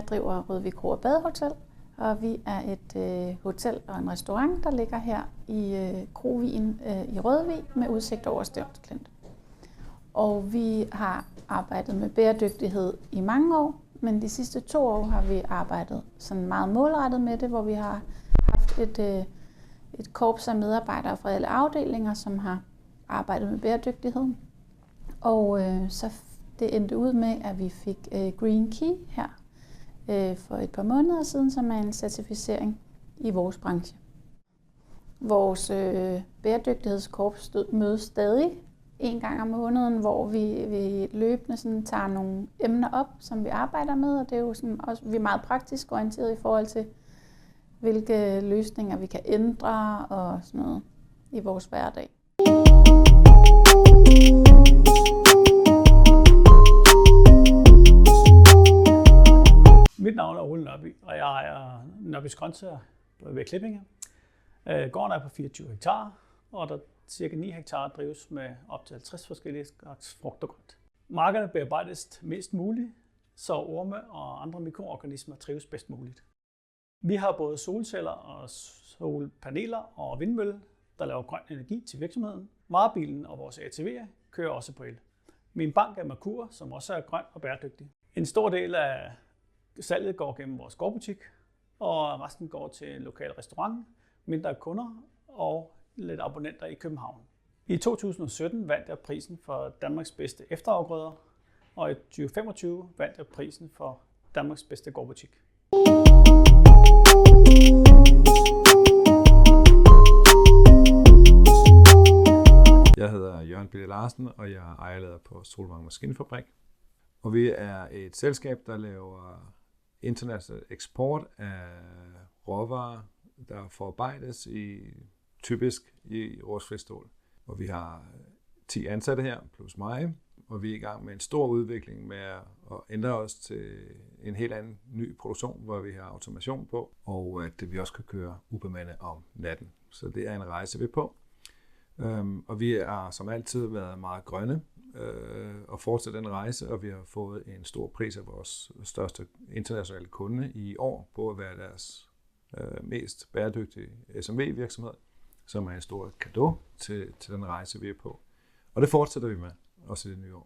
Jeg driver Rødvig Kro og Badehotel, og vi er et hotel og en restaurant, der ligger her i Krovien i Rødvig med udsigt over Stevns Klint. Og vi har arbejdet med bæredygtighed i mange år, men de sidste 2 år har vi arbejdet sådan meget målrettet med det, hvor vi har haft et korps af medarbejdere fra alle afdelinger, som har arbejdet med bæredygtighed. Og så det endte ud med, at vi fik Green Key her for et par måneder siden, som er en certificering i vores branche. Vores bæredygtighedskorps mødes stadig 1 gang om måneden, hvor vi løbende sådan tager nogle emner op, som vi arbejder med, og det er jo sådan også, vi er meget praktisk orienteret i forhold til, hvilke løsninger vi kan ændre og sådan noget i vores hverdag. Mit navn er Ole Nørby, og jeg ejer Nørbys Grøntsager ved Klippinge. Gården er på 24 hektar, og der cirka 9 hektar drives med op til 50 forskellige slags frugt og grønt. Markerne bearbejdes mest muligt, så orme og andre mikroorganismer trives bedst muligt. Vi har både solceller og solpaneler og vindmølle, der laver grøn energi til virksomheden. Varebilen og vores ATV'er kører også på el. Min bank er Merkur, som også er grøn og bæredygtig. En stor del af salget går gennem vores gårdbutik, og resten går til en lokal restaurant, mindre kunder og lidt abonnenter i København. I 2017 vandt jeg prisen for Danmarks bedste efterafgrøder, og i 2025 vandt jeg prisen for Danmarks bedste gårdbutik. Jeg hedder Jørgen Bille Larsen, og jeg er ejerleder på Solvang Maskinfabrik. Og vi er et selskab, der laver international eksport af råvarer, der forarbejdes typisk i rustfrit stål. Og vi har 10 ansatte her, plus mig, og vi er i gang med en stor udvikling med at ændre os til en helt anden ny produktion, hvor vi har automation på, og at vi også kan køre ubemandet om natten. Så det er en rejse, vi er på. Og vi har som altid været meget grønne og fortsat den rejse, og vi har fået en stor pris af vores største internationale kunde i år på at være deres mest bæredygtige SMV-virksomhed, som er en stor cadeau til den rejse, vi er på. Og det fortsætter vi med også i det nye år.